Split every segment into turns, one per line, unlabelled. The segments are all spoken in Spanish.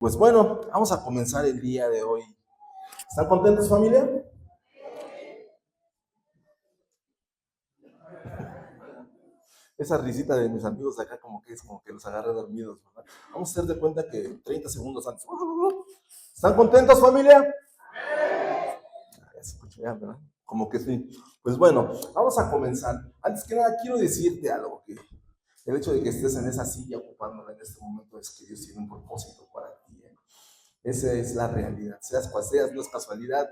Pues bueno, vamos a comenzar el día de hoy. ¿Están contentos, familia? Esa risita de mis amigos de acá como que es como que los agarré dormidos, ¿verdad? Vamos a hacer de cuenta que 30 segundos antes. ¿Están contentos, familia? Ya se escucha ya, ¿verdad? Como que sí. Pues bueno, vamos a comenzar. Antes que nada, quiero decirte algo, que el hecho de que estés en esa silla ocupándola en este momento es que Dios tiene un propósito para ti, ¿eh? Esa es la realidad. Seas cual seas, no es casualidad.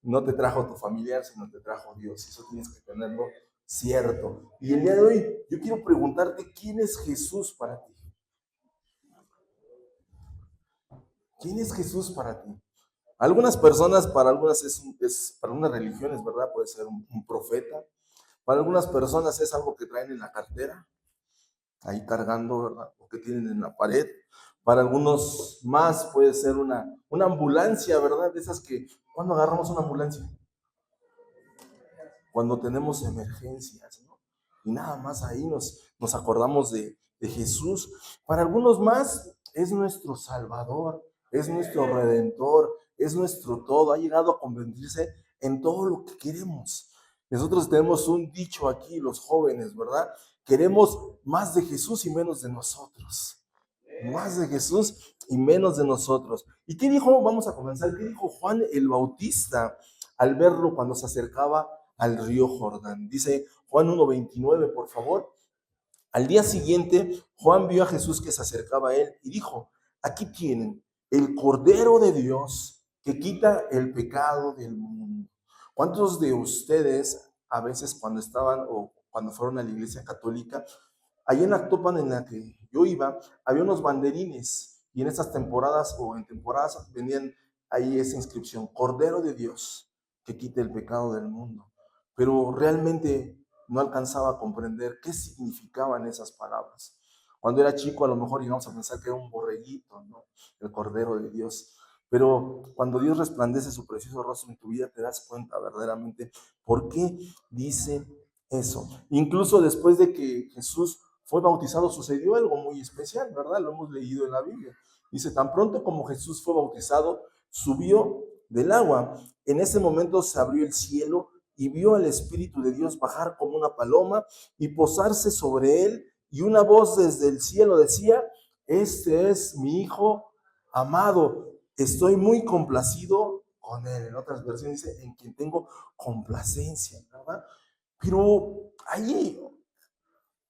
No te trajo tu familiar, sino te trajo Dios. Eso tienes que tenerlo cierto. Y el día de hoy yo quiero preguntarte, ¿quién es Jesús para ti? ¿Quién es Jesús para ti? Algunas personas, para algunas para algunas religiones, ¿verdad? Puede ser un profeta. Para algunas personas es algo que traen en la cartera, ahí cargando, ¿verdad? O que tienen en la pared. Para algunos más puede ser una ambulancia, ¿verdad? De esas que, ¿cuándo agarramos una ambulancia? Cuando tenemos emergencias, ¿no? Y nada más ahí nos acordamos de Jesús. Para algunos más es nuestro Salvador, es nuestro Redentor, es nuestro todo. Ha llegado a convertirse en todo lo que queremos. Nosotros tenemos un dicho aquí, los jóvenes, ¿verdad? Queremos más de Jesús y menos de nosotros. Más de Jesús y menos de nosotros. ¿Y qué dijo? Vamos a comenzar. ¿Qué dijo Juan el Bautista al verlo cuando se acercaba al río Jordán? Dice Juan 1:29, por favor. Al día siguiente, Juan vio a Jesús que se acercaba a él y dijo: aquí tienen el Cordero de Dios que quita el pecado del mundo. ¿Cuántos de ustedes a veces cuando estaban o cuando fueron a la iglesia católica, allí en Actopan en la que yo iba, había unos banderines y en estas temporadas o en temporadas venían ahí esa inscripción: Cordero de Dios que quite el pecado del mundo? Pero realmente no alcanzaba a comprender qué significaban esas palabras. Cuando era chico a lo mejor íbamos a pensar que era un borreguito, ¿no? El Cordero de Dios. Pero cuando Dios resplandece su precioso rostro en tu vida, te das cuenta verdaderamente por qué dice eso. Incluso después de que Jesús fue bautizado, sucedió algo muy especial, ¿verdad? Lo hemos leído en la Biblia. Dice: tan pronto como Jesús fue bautizado, subió del agua. En ese momento se abrió el cielo y vio al Espíritu de Dios bajar como una paloma y posarse sobre él, y una voz desde el cielo decía: este es mi Hijo amado, estoy muy complacido con él. En otras versiones dice: en quien tengo complacencia, ¿verdad? Pero ahí,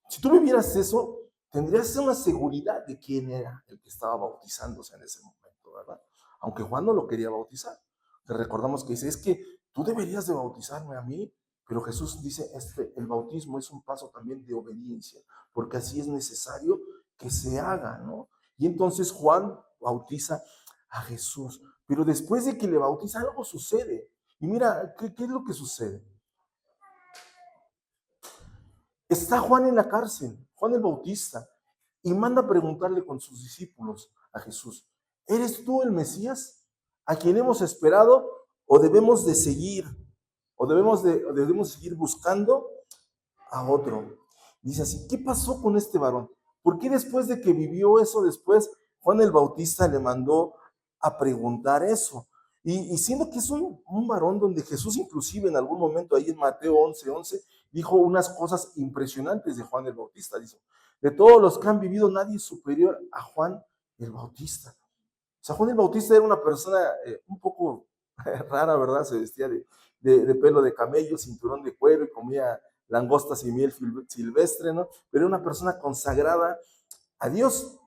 si tú vivieras eso, tendrías una seguridad de quién era el que estaba bautizándose en ese momento, ¿verdad? Aunque Juan no lo quería bautizar. Te recordamos que dice: es que tú deberías de bautizarme a mí, pero Jesús dice: el bautismo es un paso también de obediencia, porque así es necesario que se haga, ¿no? Y entonces Juan bautiza a Jesús, pero después de que le bautiza, algo sucede. Y mira, ¿qué es lo que sucede? Está Juan en la cárcel, Juan el Bautista, y manda a preguntarle con sus discípulos a Jesús: ¿eres tú el Mesías a quien hemos esperado, o debemos de seguir, o debemos seguir buscando a otro? Dice así: ¿qué pasó con este varón? ¿Por qué después de que vivió eso, después Juan el Bautista le mandó a preguntar eso? Y siendo que es un varón donde Jesús inclusive en algún momento ahí en Mateo 11:11 dijo unas cosas impresionantes de Juan el Bautista. Dice: de todos los que han vivido, nadie es superior a Juan el Bautista. O sea, Juan el Bautista era una persona un poco rara, ¿verdad? Se vestía de pelo de camello, cinturón de cuero, y comía langostas y miel silvestre, ¿no? Pero era una persona consagrada a Dios.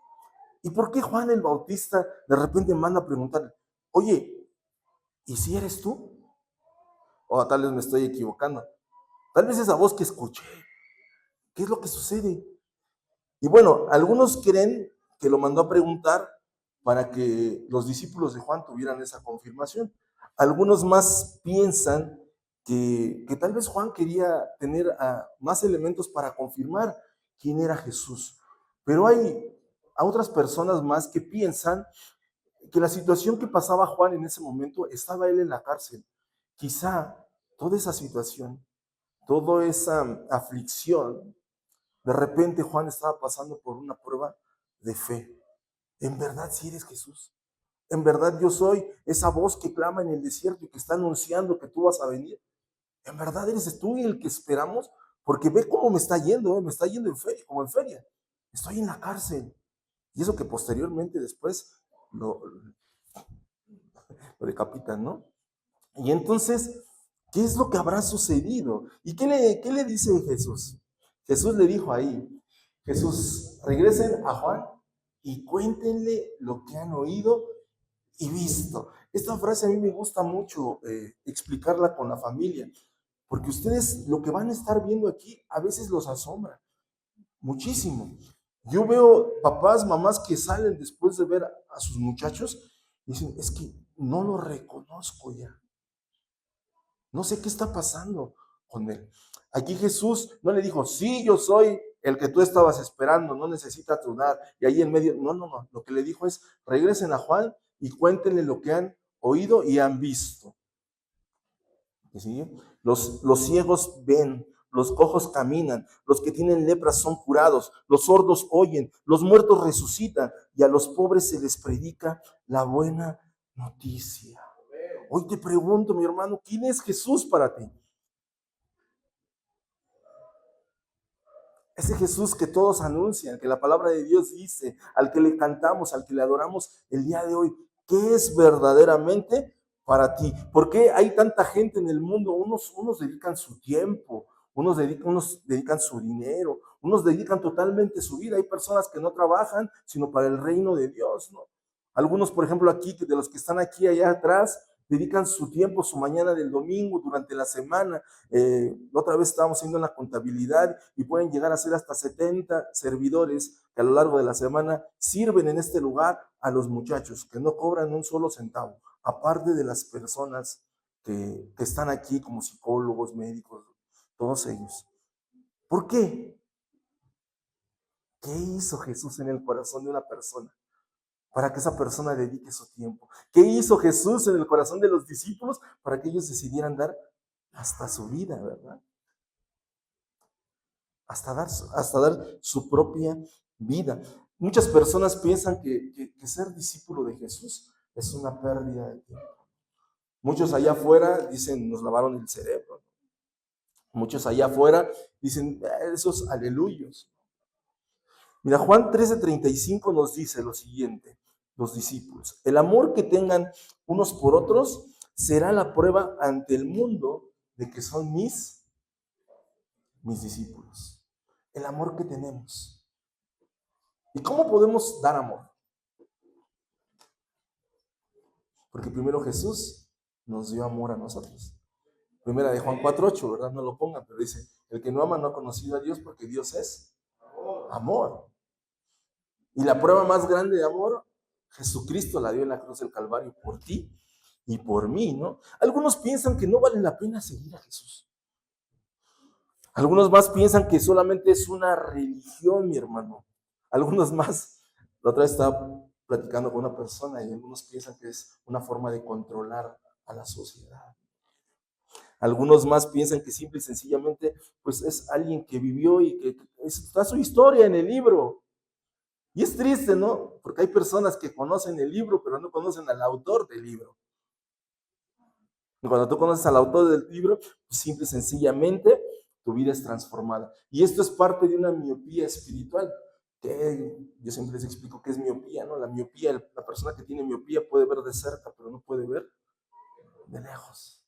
¿Y por qué Juan el Bautista de repente manda a preguntarle: oye, ¿y si eres tú? O tal vez me estoy equivocando. Tal vez esa voz que escuché, ¿qué es lo que sucede? Y bueno, algunos creen que lo mandó a preguntar para que los discípulos de Juan tuvieran esa confirmación. Algunos más piensan que tal vez Juan quería tener más elementos para confirmar quién era Jesús. Pero hay a otras personas más que piensan que la situación que pasaba Juan en ese momento, estaba él en la cárcel. Quizá toda esa situación, toda esa aflicción, de repente Juan estaba pasando por una prueba de fe. ¿En verdad si eres Jesús? En verdad yo soy esa voz que clama en el desierto y que está anunciando que tú vas a venir. En verdad eres tú el que esperamos, porque ve cómo me está yendo, me está yendo en feria, como en feria. Estoy en la cárcel. Y eso que posteriormente después lo, lo decapitan, ¿no? Y entonces, ¿qué es lo que habrá sucedido? ¿Y qué le dice Jesús? Jesús le dijo ahí, Jesús, regresen a Juan y cuéntenle lo que han oído y visto. Esta frase a mí me gusta mucho explicarla con la familia, porque ustedes lo que van a estar viendo aquí a veces los asombra muchísimo. Yo veo papás, mamás que salen después de ver a sus muchachos y dicen, es que no lo reconozco ya. No sé qué está pasando con él. Aquí Jesús no le dijo, sí, yo soy el que tú estabas esperando, no necesitas dudar. Y ahí en medio, no. Lo que le dijo es, regresen a Juan y cuéntenle lo que han oído y han visto. ¿Sí? Los ciegos ven, los cojos caminan, los que tienen lepras son curados, los sordos oyen, los muertos resucitan y a los pobres se les predica la buena noticia. Hoy te pregunto, mi hermano, ¿quién es Jesús para ti? Ese Jesús que todos anuncian, que la palabra de Dios dice, al que le cantamos, al que le adoramos el día de hoy, ¿qué es verdaderamente para ti? ¿Por qué hay tanta gente en el mundo? Unos dedican su tiempo, unos dedican su dinero, unos dedican totalmente su vida. Hay personas que no trabajan, sino para el reino de Dios, ¿no? Algunos, por ejemplo, aquí, de los que están aquí allá atrás, dedican su tiempo, su mañana del domingo, durante la semana. Otra vez estábamos haciendo la contabilidad y pueden llegar a ser hasta 70 servidores que a lo largo de la semana sirven en este lugar a los muchachos, que no cobran un solo centavo, aparte de las personas que están aquí como psicólogos, médicos, todos ellos. ¿Por qué? ¿Qué hizo Jesús en el corazón de una persona para que esa persona dedique su tiempo? ¿Qué hizo Jesús en el corazón de los discípulos para que ellos decidieran dar hasta su vida, verdad? Hasta dar su propia vida. Muchas personas piensan que ser discípulo de Jesús es una pérdida de tiempo. Muchos allá afuera dicen, nos lavaron el cerebro. Muchos allá afuera dicen, esos aleluyos. Mira, Juan 13:35 nos dice lo siguiente, los discípulos, el amor que tengan unos por otros será la prueba ante el mundo de que son mis discípulos. El amor que tenemos. ¿Y cómo podemos dar amor? Porque primero Jesús nos dio amor a nosotros. Primera de Juan 4:8, ¿verdad? No lo pongan, pero dice, el que no ama no ha conocido a Dios porque Dios es amor. Y la prueba más grande de amor, Jesucristo la dio en la cruz del Calvario por ti y por mí, ¿no? Algunos piensan que no vale la pena seguir a Jesús. Algunos más piensan que solamente es una religión, mi hermano. Algunos más, la otra vez estaba platicando con una persona y algunos piensan que es una forma de controlar a la sociedad. Algunos más piensan que simple y sencillamente pues es alguien que vivió y que está su historia en el libro. Y es triste, ¿no? Porque hay personas que conocen el libro, pero no conocen al autor del libro. Y cuando tú conoces al autor del libro, pues simple y sencillamente tu vida es transformada. Y esto es parte de una miopía espiritual, que yo siempre les explico qué es miopía, ¿no? La miopía, la persona que tiene miopía puede ver de cerca, pero no puede ver de lejos.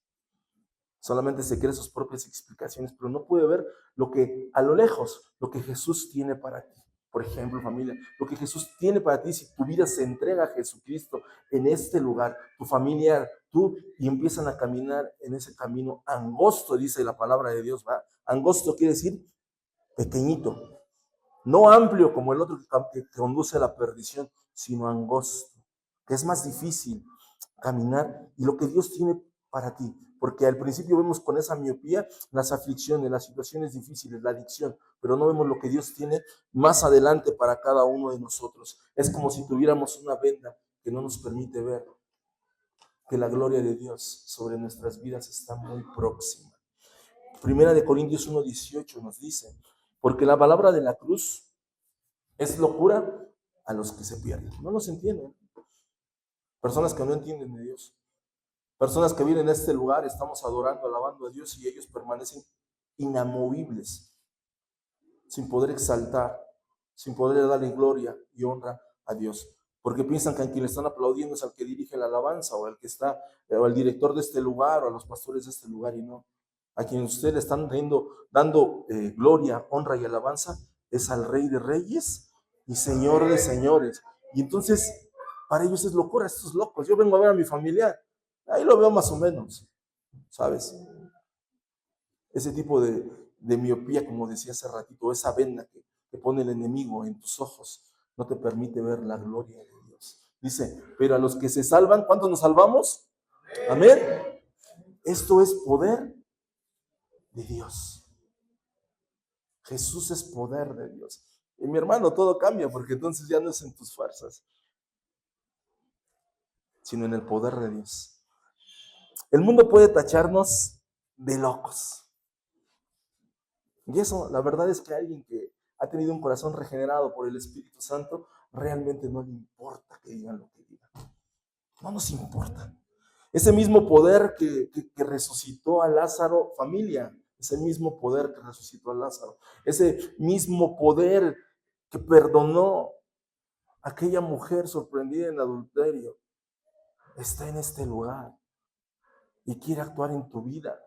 Solamente se cree sus propias explicaciones, pero no puede ver lo que a lo lejos, lo que Jesús tiene para ti. Por ejemplo, familia, lo que Jesús tiene para ti, si tu vida se entrega a Jesucristo en este lugar, tu familiar, tú, y empiezan a caminar en ese camino angosto, dice la palabra de Dios, ¿va? Angosto quiere decir pequeñito, no amplio como el otro que conduce a la perdición, sino angosto, que es más difícil caminar y lo que Dios tiene para ti. Porque al principio vemos con esa miopía las aflicciones, las situaciones difíciles, la adicción, pero no vemos lo que Dios tiene más adelante para cada uno de nosotros. Es como si tuviéramos una venda que no nos permite ver que la gloria de Dios sobre nuestras vidas está muy próxima. Primera de Corintios 1:18 nos dice, porque la palabra de la cruz es locura a los que se pierden. No los entienden. Personas que no entienden de Dios. Personas que vienen a este lugar, estamos adorando, alabando a Dios y ellos permanecen inamovibles, sin poder exaltar, sin poder darle gloria y honra a Dios. Porque piensan que a quien le están aplaudiendo es al que dirige la alabanza o al que está, o al director de este lugar o a los pastores de este lugar, y no. A quien ustedes le están dando gloria, honra y alabanza es al Rey de Reyes y Señor de Señores. Y entonces, para ellos es locura, estos locos. Yo vengo a ver a mi familiar, ahí lo veo más o menos, ¿sabes? Ese tipo de miopía, como decía hace ratito, esa venda que pone el enemigo en tus ojos, no te permite ver la gloria de Dios. Dice, pero a los que se salvan, ¿cuántos nos salvamos? Amén. Esto es poder de Dios. Jesús es poder de Dios. Y mi hermano, todo cambia, porque entonces ya no es en tus fuerzas, sino en el poder de Dios. El mundo puede tacharnos de locos. Y eso, la verdad es que alguien que ha tenido un corazón regenerado por el Espíritu Santo, realmente no le importa que digan lo que digan. No nos importa. Ese mismo poder que resucitó a Lázaro, familia, ese mismo poder que resucitó a Lázaro, ese mismo poder que perdonó a aquella mujer sorprendida en adulterio, está en este lugar y quiere actuar en tu vida,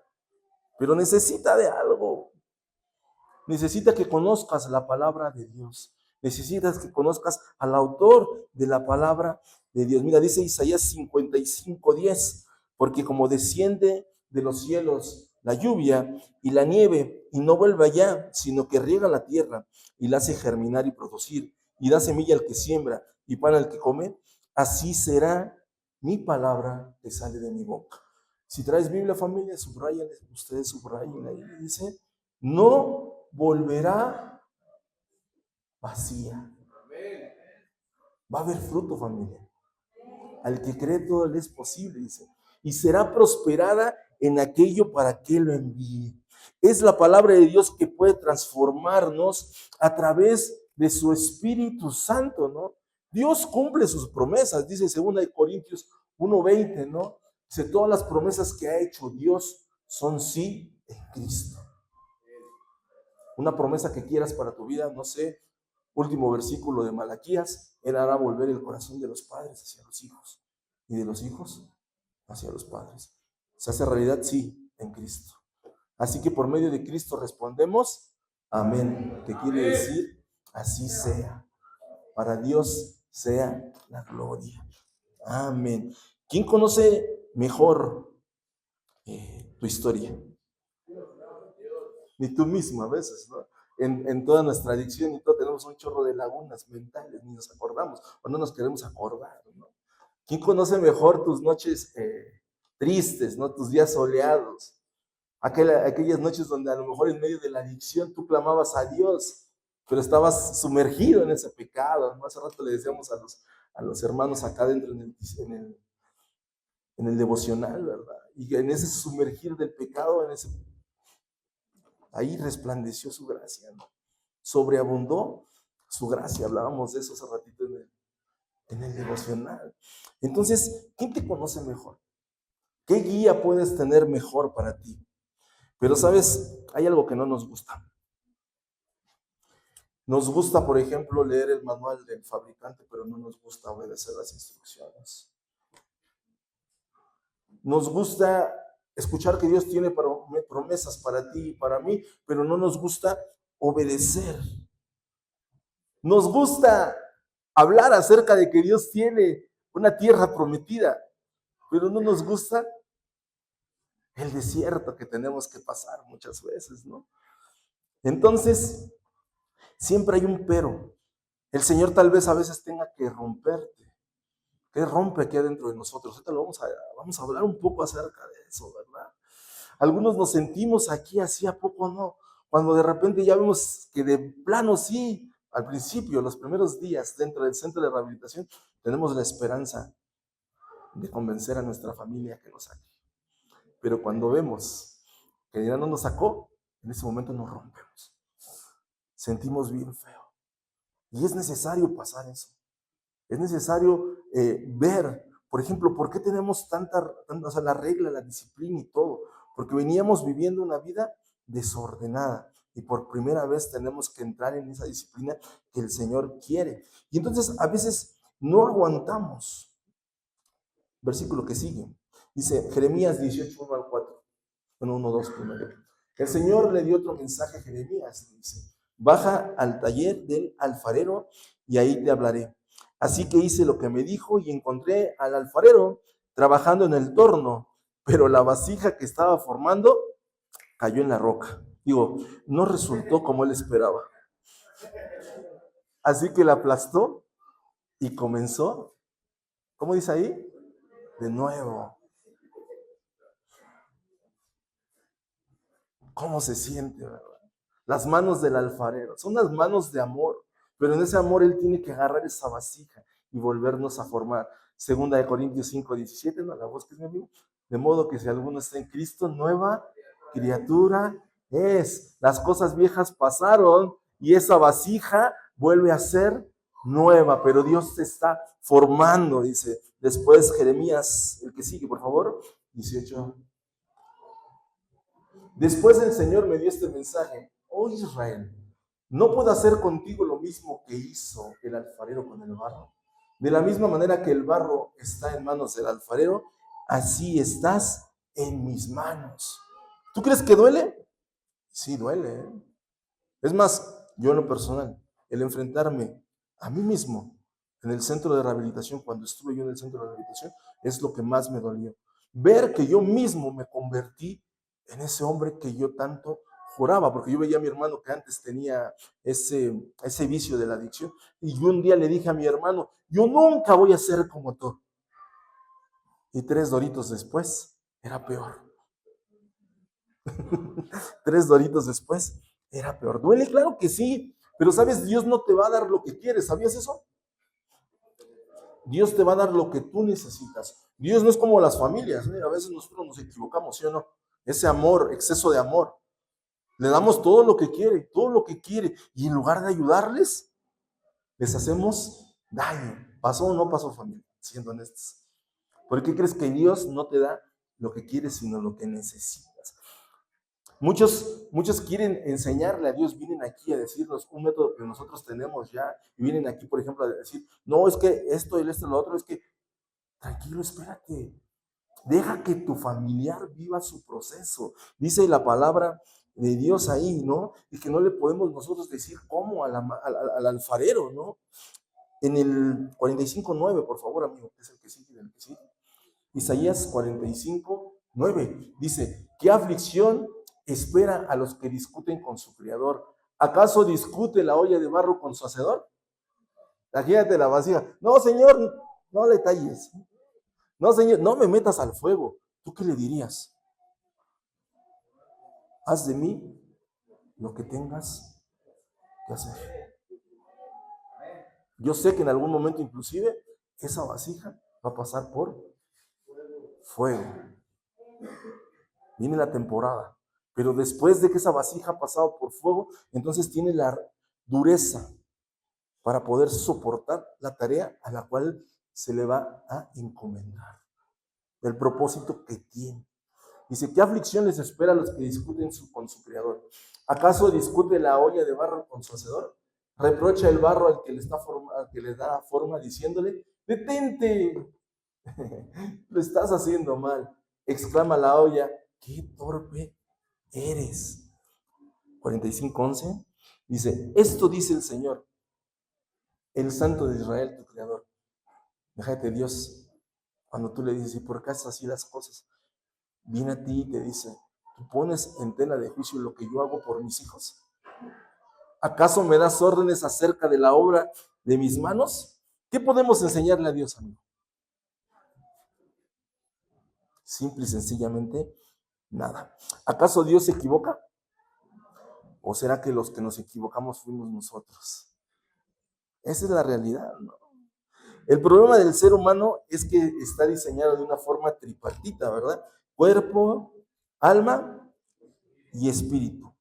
pero necesita de algo. Necesita que conozcas la palabra de Dios. Necesitas que conozcas al autor de la palabra de Dios. Mira, dice Isaías 55:10, porque como desciende de los cielos la lluvia y la nieve y no vuelve allá, sino que riega la tierra y la hace germinar y producir y da semilla al que siembra y pan al que come, así será mi palabra que sale de mi boca. Si traes Biblia, familia, subrayen, ustedes subrayen ahí, dice, no volverá vacía. Va a haber fruto, familia. Al que cree todo le es posible, dice. Y será prosperada en aquello para que lo envíe. Es la palabra de Dios que puede transformarnos a través de su Espíritu Santo, ¿no? Dios cumple sus promesas, dice 2 Corintios 1:20, ¿no? Dice, todas las promesas que ha hecho Dios son sí en Cristo. Una promesa que quieras para tu vida, no sé, último versículo de Malaquías, Él hará volver el corazón de los padres hacia los hijos y de los hijos hacia los padres. ¿Se hace realidad? Sí, en Cristo. Así que por medio de Cristo respondemos, amén, que quiere decir, así sea. Para Dios sea la gloria. Amén. ¿Quién conoce mejor tu historia? Ni tú mismo a veces, ¿no? En toda nuestra adicción y todo tenemos un chorro de lagunas mentales, ni nos acordamos o no nos queremos acordar, ¿no? ¿Quién conoce mejor tus noches tristes, ¿no? Tus días soleados? Aquellas noches donde a lo mejor en medio de la adicción tú clamabas a Dios, pero estabas sumergido en ese pecado, ¿no? Hace rato le decíamos a los hermanos acá dentro en el devocional, ¿verdad? Y en ese sumergir del pecado, ahí resplandeció su gracia, ¿no? Sobreabundó su gracia. Hablábamos de eso hace ratito en el devocional. Entonces, ¿quién te conoce mejor? ¿Qué guía puedes tener mejor para ti? Pero, ¿sabes? Hay algo que no nos gusta. Nos gusta, por ejemplo, leer el manual del fabricante, pero no nos gusta obedecer las instrucciones. Nos gusta escuchar que Dios tiene promesas para ti y para mí, pero no nos gusta obedecer. Nos gusta hablar acerca de que Dios tiene una tierra prometida, pero no nos gusta el desierto que tenemos que pasar muchas veces, ¿no? Entonces, siempre hay un pero. El Señor tal vez a veces tenga que romperte. ¿Qué rompe aquí adentro de nosotros? Ahorita vamos a hablar un poco acerca de eso, ¿verdad? Algunos nos sentimos aquí así, ¿a poco no? Cuando de repente ya vemos que de plano sí, al principio, los primeros días dentro del centro de rehabilitación, tenemos la esperanza de convencer a nuestra familia que nos saque. Pero cuando vemos que ya no nos sacó, en ese momento nos rompemos. Sentimos bien feo. Y es necesario pasar eso. Es necesario ver Por ejemplo, ¿por qué tenemos o sea, la regla, la disciplina y todo? Porque veníamos viviendo una vida desordenada y por primera vez tenemos que entrar en esa disciplina que el Señor quiere. Y entonces a veces no aguantamos. Versículo que sigue. Dice Jeremías 18, 1 al 4. Bueno, 1, 2 primero. El Señor le dio otro mensaje a Jeremías. Dice, baja al taller del alfarero y ahí te hablaré. Así que hice lo que me dijo y encontré al alfarero trabajando en el torno, pero la vasija que estaba formando cayó en la roca. Digo, no resultó como él esperaba. Así que la aplastó y comenzó, ¿cómo dice ahí? De nuevo. ¿Cómo se siente, verdad? Las manos del alfarero, son las manos de amor, pero en ese amor él tiene que agarrar esa vasija y volvernos a formar. Segunda de Corintios 5, 17, ¿no? La voz que es mi amigo. De modo que si alguno está en Cristo, nueva criatura es. Las cosas viejas pasaron y esa vasija vuelve a ser nueva, pero Dios te está formando, dice. Después Jeremías, el que sigue, por favor, 18. Después el Señor me dio este mensaje: oh Israel, ¿no puedo hacer contigo lo mismo que hizo el alfarero con el barro? De la misma manera que el barro está en manos del alfarero, así estás en mis manos. ¿Tú crees que duele? Sí, duele, ¿eh? Es más, yo en lo personal, el enfrentarme a mí mismo en el centro de rehabilitación, cuando estuve yo en el centro de rehabilitación, es lo que más me dolió. Ver que yo mismo me convertí en ese hombre que yo tanto juraba, porque yo veía a mi hermano que antes tenía ese vicio de la adicción, y yo un día le dije a mi hermano, yo nunca voy a ser como tú. Y 3 doritos después, era peor. 3 doritos después, era peor. Duele, claro que sí, pero sabes, Dios no te va a dar lo que quieres, ¿sabías eso? Dios te va a dar lo que tú necesitas. Dios no es como las familias, ¿eh? A veces nosotros nos equivocamos, ¿sí o no? Ese amor, exceso de amor. Le damos todo lo que quiere, y en lugar de ayudarles, les hacemos daño. ¿Pasó o no pasó, familia? Siendo honestos. ¿Por qué crees que Dios no te da lo que quieres, sino lo que necesitas? Muchos quieren enseñarle a Dios, vienen aquí a decirnos un método que nosotros tenemos ya, y vienen aquí, por ejemplo, a decir, no, es que esto, lo otro, es que, tranquilo, espérate, deja que tu familiar viva su proceso. Dice la palabra de Dios ahí, ¿no? Y que no le podemos nosotros decir cómo al alfarero, ¿no? En el 45:9, por favor, amigo, que es el que sigue, el que sigue. Isaías 45:9 dice, ¿qué aflicción espera a los que discuten con su Creador? ¿Acaso discute la olla de barro con su hacedor? Imagínate la vasija. No, Señor, no le talles. No, Señor, no me metas al fuego. ¿Tú qué le dirías? Haz de mí lo que tengas que hacer. Yo sé que en algún momento inclusive esa vasija va a pasar por fuego. Viene la temporada. Pero después de que esa vasija ha pasado por fuego, entonces tiene la dureza para poder soportar la tarea a la cual se le va a encomendar. El propósito que tiene. Dice, ¿qué aflicción les espera a los que discuten con su Creador? ¿Acaso discute la olla de barro con su hacedor? Reprocha el barro al que le da forma diciéndole, detente, lo estás haciendo mal. Exclama la olla, qué torpe eres. 45:11 dice, esto dice el Señor, el Santo de Israel, tu Creador. Déjate Dios, cuando tú le dices, ¿y por qué haces así las cosas? Viene a ti y te dice, ¿tú pones en tela de juicio lo que yo hago por mis hijos? ¿Acaso me das órdenes acerca de la obra de mis manos? ¿Qué podemos enseñarle a Dios, amigo? Simple y sencillamente, nada. ¿Acaso Dios se equivoca? ¿O será que los que nos equivocamos fuimos nosotros? Esa es la realidad, ¿no? El problema del ser humano es que está diseñado de una forma tripartita, ¿verdad? Cuerpo, alma y espíritu.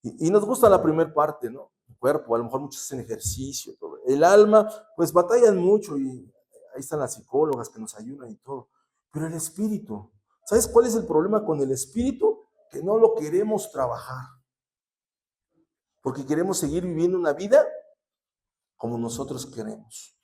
Y nos gusta la primera parte, ¿no? El cuerpo, a lo mejor muchos hacen ejercicio, todo. El alma, pues batallan mucho y ahí están las psicólogas que nos ayudan y todo. Pero el espíritu, ¿sabes cuál es el problema con el espíritu? Que no lo queremos trabajar. Porque queremos seguir viviendo una vida como nosotros queremos.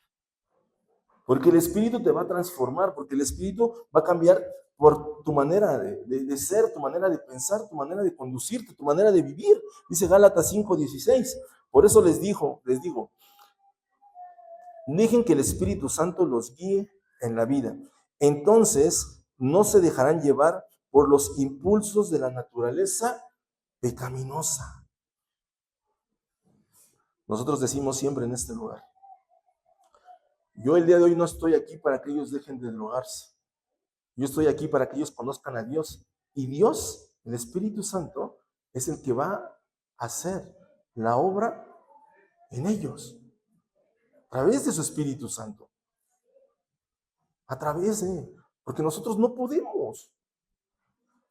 Porque el espíritu te va a transformar, porque el espíritu va a cambiar por tu manera de ser, tu manera de pensar, tu manera de conducirte, tu manera de vivir. Dice Gálatas 5:16. Por eso les digo, dejen que el Espíritu Santo los guíe en la vida. Entonces no se dejarán llevar por los impulsos de la naturaleza pecaminosa. Nosotros decimos siempre en este lugar, yo el día de hoy no estoy aquí para que ellos dejen de drogarse. Yo estoy aquí para que ellos conozcan a Dios. Y Dios, el Espíritu Santo, es el que va a hacer la obra en ellos, a través de su Espíritu Santo. Porque nosotros no podemos.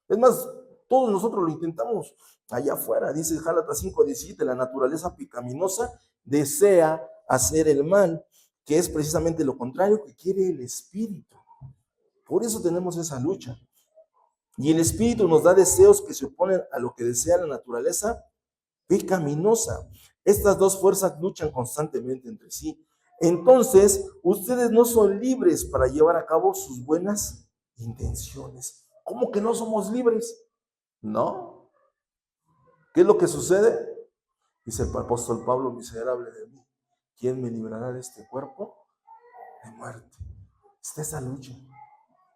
Es más, todos nosotros lo intentamos allá afuera. Dice Gálatas 5:17, la naturaleza pecaminosa desea hacer el mal, que es precisamente lo contrario que quiere el Espíritu. Por eso tenemos esa lucha. Y el Espíritu nos da deseos que se oponen a lo que desea la naturaleza pecaminosa. Estas dos fuerzas luchan constantemente entre sí. Entonces, ustedes no son libres para llevar a cabo sus buenas intenciones. ¿Cómo que no somos libres? No. ¿Qué es lo que sucede? Dice el apóstol Pablo, miserable de mí, ¿quién me librará de este cuerpo de muerte? Está esa lucha.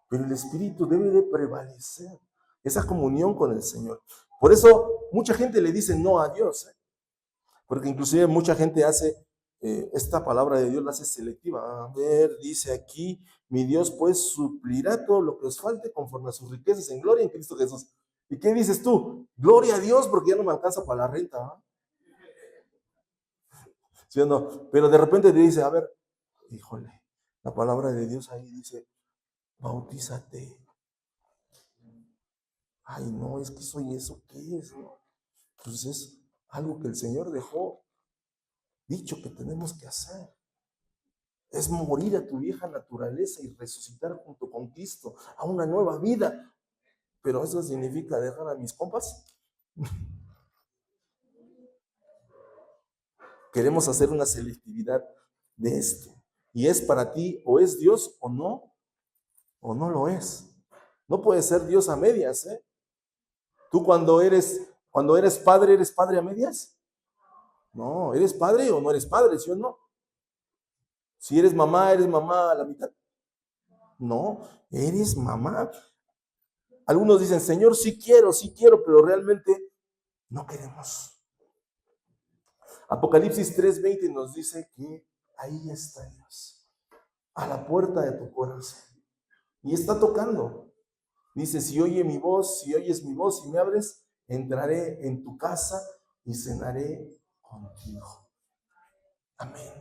Pero el Espíritu debe de prevalecer, esa comunión con el Señor. Por eso mucha gente le dice no a Dios, porque inclusive mucha gente hace esta palabra de Dios, la hace selectiva. A ver, dice aquí, mi Dios pues suplirá todo lo que os falte conforme a sus riquezas en gloria en Cristo Jesús. ¿Y qué dices tú? Gloria a Dios porque ya no me alcanza para la renta, ¿no? ¿Sí o no? Pero de repente te dice, a ver, híjole, la palabra de Dios ahí dice, bautízate. Ay, no, es que soy eso, ¿qué es? ¿No? Pues es algo que el Señor dejó dicho que tenemos que hacer. Es morir a tu vieja naturaleza y resucitar junto con Cristo a una nueva vida. Pero eso significa dejar a mis compas. Queremos hacer una selectividad de esto. Y es para ti, o es Dios o no lo es. No puede ser Dios a medias, ¿eh? Tú cuando eres padre, ¿eres padre a medias? No, ¿eres padre o no eres padre, sí o no? Si eres mamá a la mitad. No, eres mamá. Algunos dicen, Señor, sí quiero, pero realmente no queremos. Apocalipsis 3:20 nos dice que ahí está Dios, a la puerta de tu corazón. Y está tocando. Dice, si oyes mi voz y me abres, entraré en tu casa y cenaré contigo. Amén.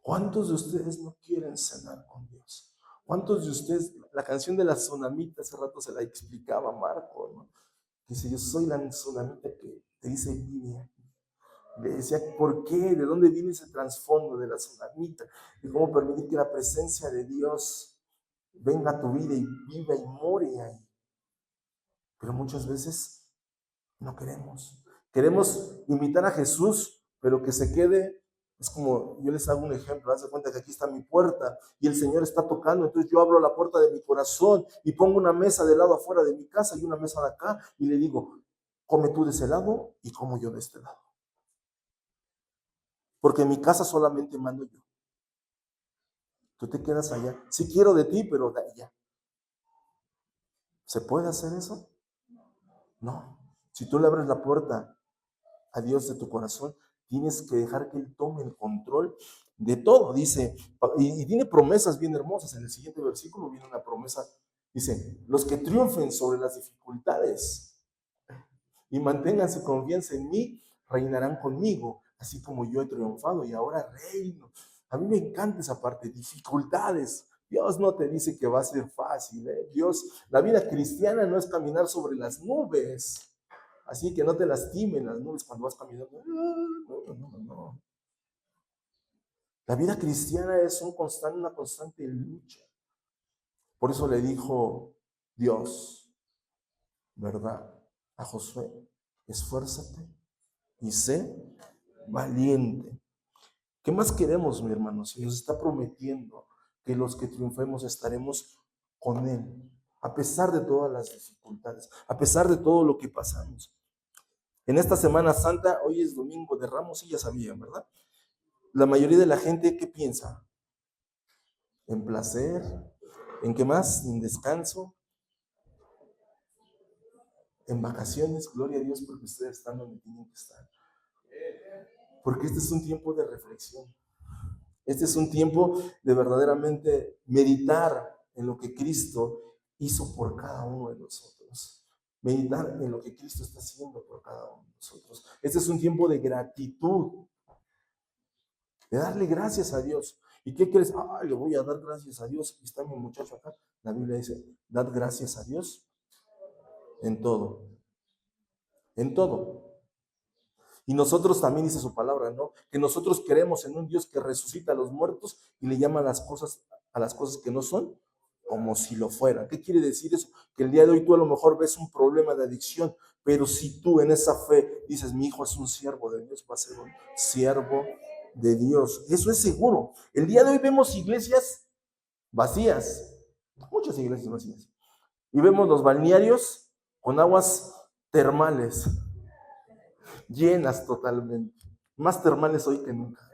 ¿Cuántos de ustedes no quieren cenar con Dios? ¿Cuántos de ustedes, la canción de la tsunamita, hace rato se la explicaba Marco, ¿no? Dice, yo soy la tsunamita que te dice vive. Le decía, ¿por qué? ¿De dónde viene ese trasfondo de la tsunamita? Y cómo permitir que la presencia de Dios venga a tu vida y viva y more ahí. Pero muchas veces no queremos. Queremos imitar a Jesús, pero que se quede. Es como, yo les hago un ejemplo, haz de cuenta que aquí está mi puerta y el Señor está tocando, entonces yo abro la puerta de mi corazón y pongo una mesa de lado afuera de mi casa y una mesa de acá y le digo, come tú de ese lado y como yo de este lado. Porque en mi casa solamente mando yo. Tú te quedas allá. Sí quiero de ti, pero de allá. ¿Se puede hacer eso? No. Si tú le abres la puerta a Dios de tu corazón, tienes que dejar que Él tome el control de todo. Dice, y tiene promesas bien hermosas. En el siguiente versículo viene una promesa. Dice, los que triunfen sobre las dificultades y mantengan su confianza en mí, reinarán conmigo, así como yo he triunfado y ahora reino. A mí me encanta esa parte, dificultades. Dios no te dice que va a ser fácil, ¿eh? Dios, la vida cristiana no es caminar sobre las nubes. Así que no te lastimen las nubes cuando vas caminando. No. La vida cristiana es una constante lucha. Por eso le dijo Dios, ¿verdad? A Josué, esfuérzate y sé valiente. ¿Qué más queremos, mi hermano? Si nos está prometiendo que los que triunfemos estaremos con Él, a pesar de todas las dificultades, a pesar de todo lo que pasamos. En esta Semana Santa, hoy es Domingo de Ramos, y ya sabían, ¿verdad? La mayoría de la gente, ¿qué piensa? En placer, ¿en qué más? En descanso, en vacaciones. Gloria a Dios porque ustedes están donde tienen que estar. Porque este es un tiempo de reflexión. Este es un tiempo de verdaderamente meditar en lo que Cristo hizo por cada uno de nosotros. Meditar en lo que Cristo está haciendo por cada uno de nosotros. Este es un tiempo de gratitud, de darle gracias a Dios. ¿Y qué crees? Le voy a dar gracias a Dios. Y está mi muchacho acá. La Biblia dice, dad gracias a Dios en todo. En todo. Y nosotros también dice su palabra, ¿no? Que nosotros creemos en un Dios que resucita a los muertos y le llama a las cosas que no son como si lo fueran. ¿Qué quiere decir eso? Que el día de hoy tú a lo mejor ves un problema de adicción, pero si tú en esa fe dices, mi hijo es un siervo de Dios, va a ser un siervo de Dios. Eso es seguro. El día de hoy vemos iglesias vacías, muchas iglesias vacías, y vemos los balnearios con aguas termales, llenas totalmente, más termales hoy que nunca.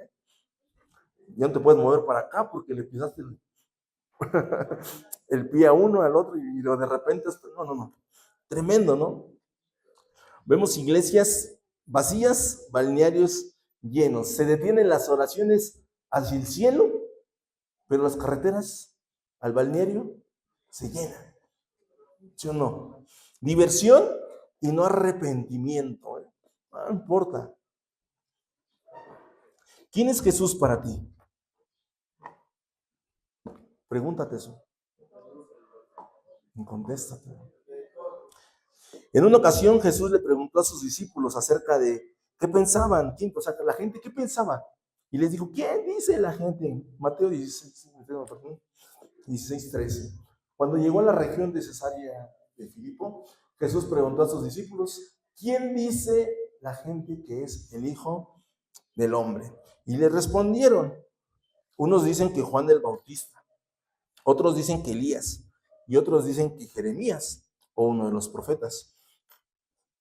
Ya no te puedes mover para acá porque le pisaste el pie a uno, al otro, y de repente, no, tremendo, ¿no? Vemos iglesias vacías, balnearios llenos, se detienen las oraciones hacia el cielo, pero las carreteras al balneario se llenan, ¿sí o no? Diversión y no arrepentimiento, ¿eh? No importa. ¿Quién es Jesús para ti? Pregúntate eso. Y contéstate. En una ocasión Jesús le preguntó a sus discípulos acerca de qué pensaban, o sea, la gente, ¿qué pensaba? Y les dijo, ¿quién dice la gente? Mateo 16, 13. Cuando llegó a la región de Cesarea de Filipo, Jesús preguntó a sus discípulos, ¿quién dice la gente que es el Hijo del Hombre? Y le respondieron, unos dicen que Juan el Bautista, otros dicen que Elías, y otros dicen que Jeremías o uno de los profetas.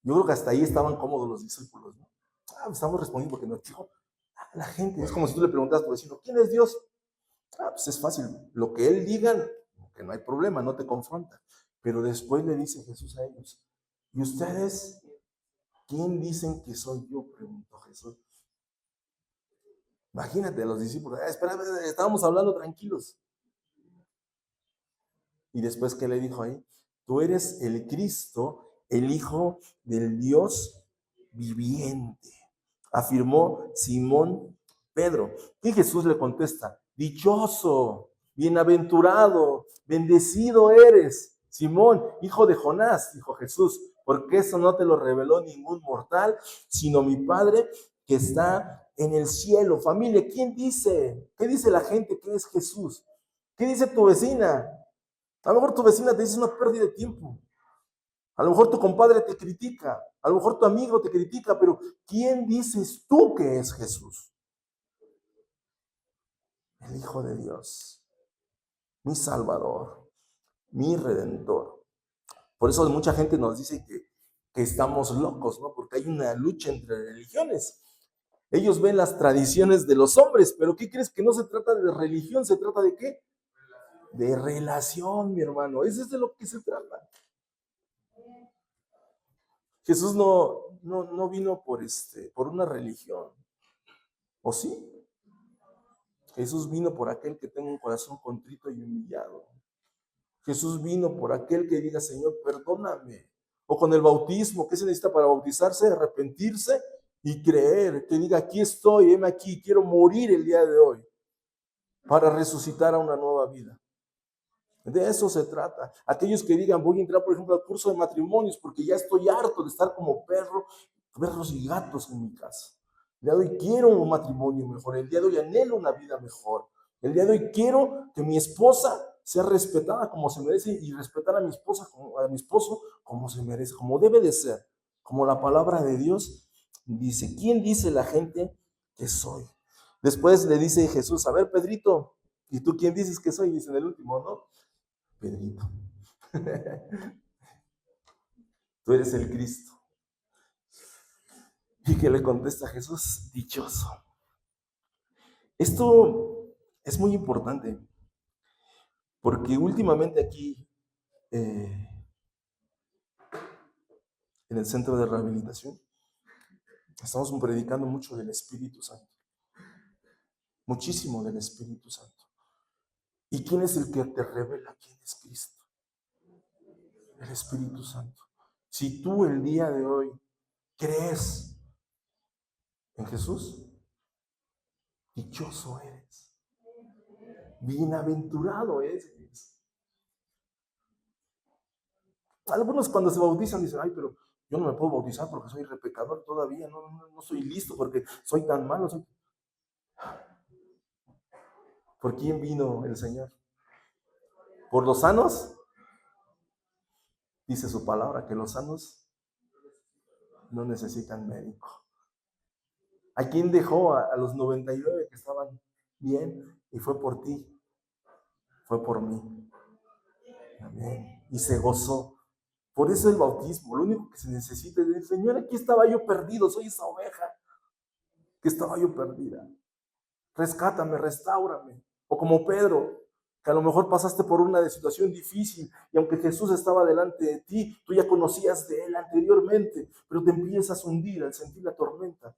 Yo creo que hasta ahí estaban cómodos los discípulos, ¿no? Estamos respondiendo porque nos dijo la gente. Es como si tú le preguntas por vecino, ¿quién es Dios? Pues es fácil. Lo que él diga, que no hay problema, no te confronta. Pero después le dice Jesús a ellos, ¿y ustedes quién dicen que soy yo? Preguntó Jesús. Imagínate, los discípulos, espera, estábamos hablando tranquilos. Y después, ¿qué le dijo ahí? Tú eres el Cristo, el Hijo del Dios viviente, afirmó Simón Pedro. Y Jesús le contesta, dichoso, bienaventurado, bendecido eres, Simón, hijo de Jonás, dijo Jesús, porque eso no te lo reveló ningún mortal, sino mi Padre que está en el cielo. Familia, ¿quién dice? ¿Qué dice la gente que es Jesús? ¿Qué dice tu vecina? A lo mejor tu vecina te dice una pérdida de tiempo. A lo mejor tu compadre te critica. A lo mejor tu amigo te critica. Pero ¿quién dices tú que es Jesús? El Hijo de Dios. Mi Salvador. Mi Redentor. Por eso mucha gente nos dice que estamos locos, ¿no? Porque hay una lucha entre religiones. Ellos ven las tradiciones de los hombres. Pero ¿qué crees? Que no se trata de religión. ¿Se trata de qué? De relación, mi hermano. Eso es de lo que se trata. Jesús no vino por una religión, ¿o sí? Jesús vino por aquel que tenga un corazón contrito y humillado. Jesús vino por aquel que diga, Señor, perdóname. O con el bautismo, ¿qué se necesita para bautizarse? Arrepentirse y creer. Que diga, aquí estoy, heme aquí, quiero morir el día de hoy para resucitar a una nueva vida. De eso se trata. Aquellos que digan, voy a entrar, por ejemplo, al curso de matrimonios porque ya estoy harto de estar como perros y gatos en mi casa. El día de hoy quiero un matrimonio mejor. El día de hoy anhelo una vida mejor. El día de hoy quiero que mi esposa sea respetada como se merece y respetar a mi esposa, a mi esposo como se merece, como debe de ser. Como la palabra de Dios dice. ¿Quién dice la gente que soy? Después le dice Jesús, a ver, Pedrito, ¿y tú quién dices que soy? Dice en el último, ¿no? Pedrito. Tú eres el Cristo. Y que le contesta a Jesús, dichoso. Esto es muy importante, porque últimamente aquí, en el centro de rehabilitación, estamos predicando mucho del Espíritu Santo, muchísimo del Espíritu Santo. ¿Y quién es el que te revela quién es Cristo? El Espíritu Santo. Si tú el día de hoy crees en Jesús, dichoso eres, bienaventurado eres. Algunos cuando se bautizan dicen, ay, pero yo no me puedo bautizar porque soy repecador todavía, no soy listo porque soy tan malo. ¿Por quién vino el Señor? ¿Por los sanos? Dice su palabra que los sanos no necesitan médico. ¿A quién dejó? A los 99 que estaban bien y fue por ti, fue por mí. Amén. Y se gozó. Por eso el bautismo, lo único que se necesita es decir, Señor, aquí estaba yo perdido, soy esa oveja que estaba yo perdida. Rescátame, restáurame. O como Pedro, que a lo mejor pasaste por una situación difícil y aunque Jesús estaba delante de ti, tú ya conocías de él anteriormente, pero te empiezas a hundir al sentir la tormenta.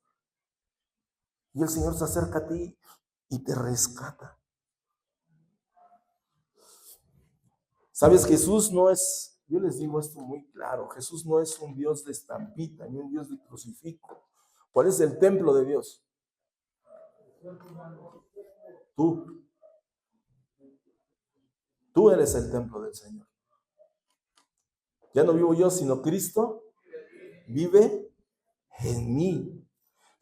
Y el Señor se acerca a ti y te rescata. ¿Sabes? Jesús no es, yo les digo esto muy claro, Jesús no es un Dios de estampita, ni un Dios de crucifijo. ¿Cuál es el templo de Dios? Tú. Tú eres el templo del Señor. Ya no vivo yo, sino Cristo vive en mí.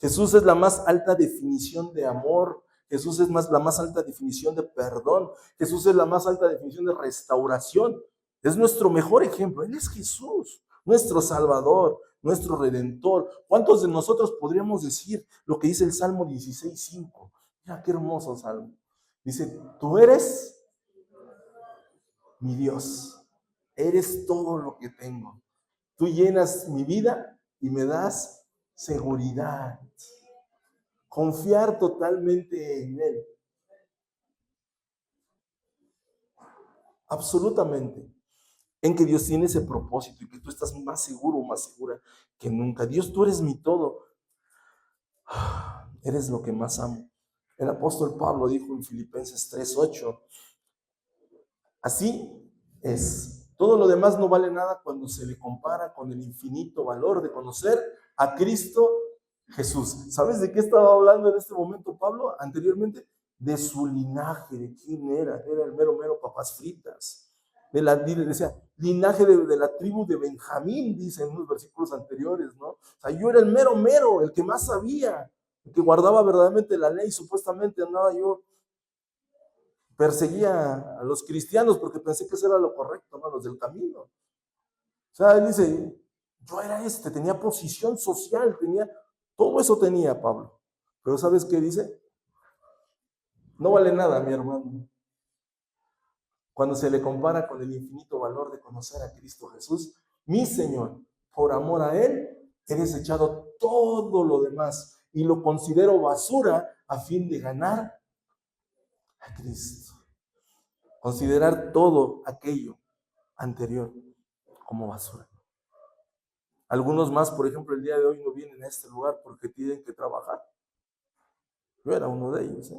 Jesús es la más alta definición de amor. Jesús es la más alta definición de perdón. Jesús es la más alta definición de restauración. Es nuestro mejor ejemplo. Él es Jesús, nuestro Salvador, nuestro Redentor. ¿Cuántos de nosotros podríamos decir lo que dice el Salmo 16:5? Mira qué hermoso salmo. Dice, tú eres mi Dios. Eres todo lo que tengo. Tú llenas mi vida y me das seguridad. Confiar totalmente en Él. Absolutamente. En que Dios tiene ese propósito y que tú estás más seguro o más segura que nunca. Dios, tú eres mi todo. Eres lo que más amo. El apóstol Pablo dijo en Filipenses 3:8, así es. Todo lo demás no vale nada cuando se le compara con el infinito valor de conocer a Cristo Jesús. ¿Sabes de qué estaba hablando en este momento Pablo? Anteriormente, de su linaje, de quién era. Era el mero papas fritas. Decía, linaje de la tribu de Benjamín, dice en unos versículos anteriores, ¿no? O sea, yo era el mero, el que más sabía, el que guardaba verdaderamente la ley. Supuestamente andaba yo, perseguía a los cristianos porque pensé que eso era lo correcto, ¿no? Los del camino. O sea, él dice, yo era tenía posición social, todo eso tenía Pablo. Pero ¿sabes qué dice? No vale nada, mi hermano, cuando se le compara con el infinito valor de conocer a Cristo Jesús, mi Señor. Por amor a Él, he desechado todo lo demás y lo considero basura a fin de ganar a Cristo. Considerar todo aquello anterior como basura. Algunos más, por ejemplo, el día de hoy no vienen a este lugar porque tienen que trabajar. Yo era uno de ellos,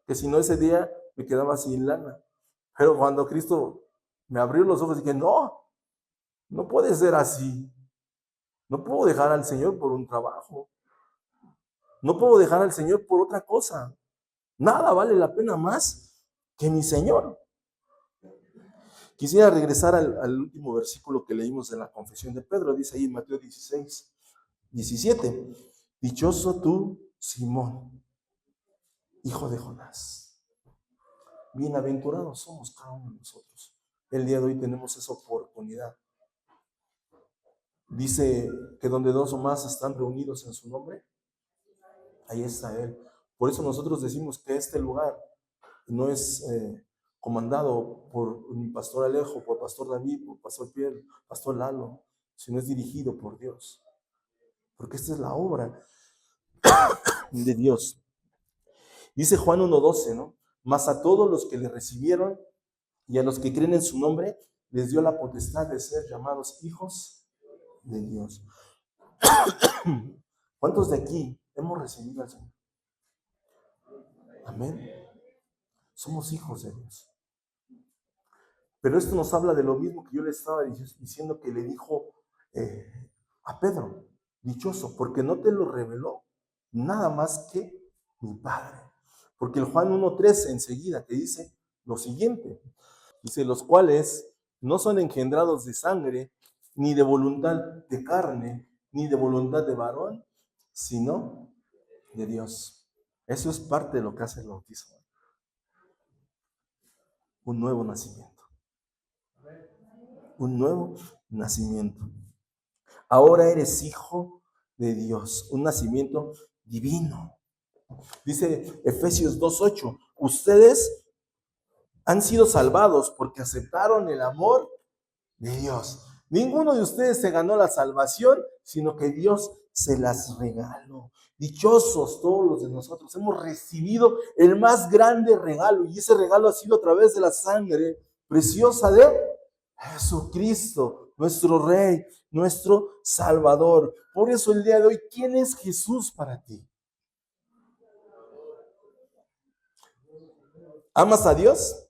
que si no ese día me quedaba sin lana. Pero cuando Cristo me abrió los ojos, dije, no puede ser así. No puedo dejar al Señor por un trabajo. No puedo dejar al Señor por otra cosa. Nada vale la pena más que mi Señor. Quisiera regresar al último versículo que leímos en la confesión de Pedro. Dice ahí en Mateo 16:17. Dichoso tú Simón, hijo de Jonás. Bienaventurados somos cada uno de nosotros. El día de hoy tenemos esa oportunidad. Dice que donde dos o más están reunidos en su nombre, ahí está Él. Por eso nosotros decimos que este lugar no es comandado por mi pastor Alejo, por pastor David, por pastor Pierre, pastor Lalo, sino es dirigido por Dios. Porque esta es la obra de Dios. Dice Juan 1:12, ¿no? Mas a todos los que le recibieron y a los que creen en su nombre, les dio la potestad de ser llamados hijos de Dios. ¿Cuántos de aquí hemos recibido al Señor? Amén. Somos hijos de Dios. Pero esto nos habla de lo mismo que yo le estaba diciendo que le dijo a Pedro. Dichoso, porque no te lo reveló nada más que mi Padre. Porque el Juan 1:13 enseguida te dice lo siguiente. Dice, los cuales no son engendrados de sangre, ni de voluntad de carne, ni de voluntad de varón, sino de Dios. Eso es parte de lo que hace el bautismo. Un nuevo nacimiento. Un nuevo nacimiento. Ahora eres hijo de Dios, un nacimiento divino. Dice Efesios 2:8, ustedes han sido salvados porque aceptaron el amor de Dios. Ninguno de ustedes se ganó la salvación, sino que Dios se las regaló. Dichosos todos los de nosotros, hemos recibido el más grande regalo, y ese regalo ha sido a través de la sangre preciosa de Jesucristo, nuestro Rey, nuestro Salvador. Por eso el día de hoy, ¿quién es Jesús para ti? ¿Amas a Dios?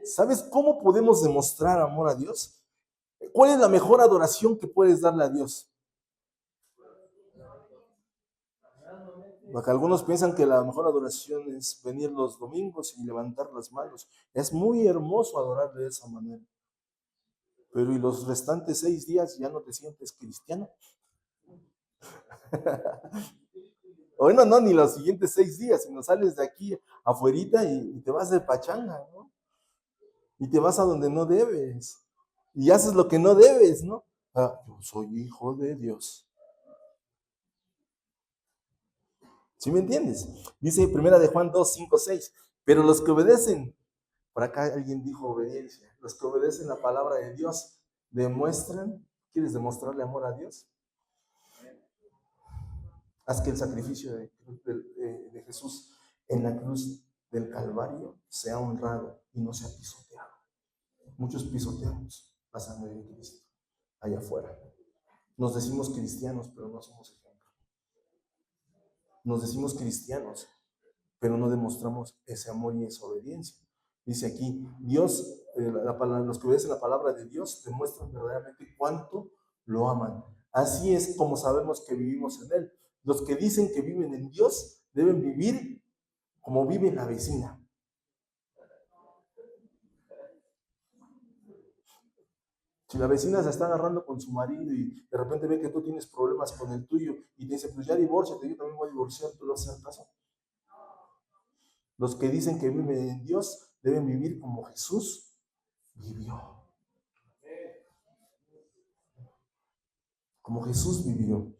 ¿Sabes cómo podemos demostrar amor a Dios? ¿Cuál es la mejor adoración que puedes darle a Dios? Porque algunos piensan que la mejor adoración es venir los domingos y levantar las manos. Es muy hermoso adorarle de esa manera. Pero ¿y los restantes 6 días ya no te sientes cristiano? Bueno, no, ni los siguientes 6 días, sino sales de aquí afuerita y te vas de pachanga, ¿no? Y te vas a donde no debes. Y haces lo que no debes, ¿no? Yo soy hijo de Dios. ¿Sí me entiendes? Dice primera de Juan 2:5-6. Pero los que obedecen, por acá alguien dijo obediencia, los que obedecen la palabra de Dios demuestran. ¿Quieres demostrarle amor a Dios? Haz que el sacrificio de Jesús en la cruz del Calvario sea honrado y no sea pisoteado. Muchos pisoteamos la sangre de Cristo allá afuera. Nos decimos cristianos, pero no somos ejemplo. Nos decimos cristianos, pero no demostramos ese amor y esa obediencia. Dice aquí, Dios, los que obedecen la palabra de Dios demuestran verdaderamente cuánto lo aman. Así es como sabemos que vivimos en Él. Los que dicen que viven en Dios deben vivir como vive la vecina. Si la vecina se está agarrando con su marido y de repente ve que tú tienes problemas con el tuyo y te dice, pues ya divórciate, yo también voy a divorciar, ¿tú lo haces caso? Los que dicen que viven en Dios deben vivir como Jesús vivió. Como Jesús vivió.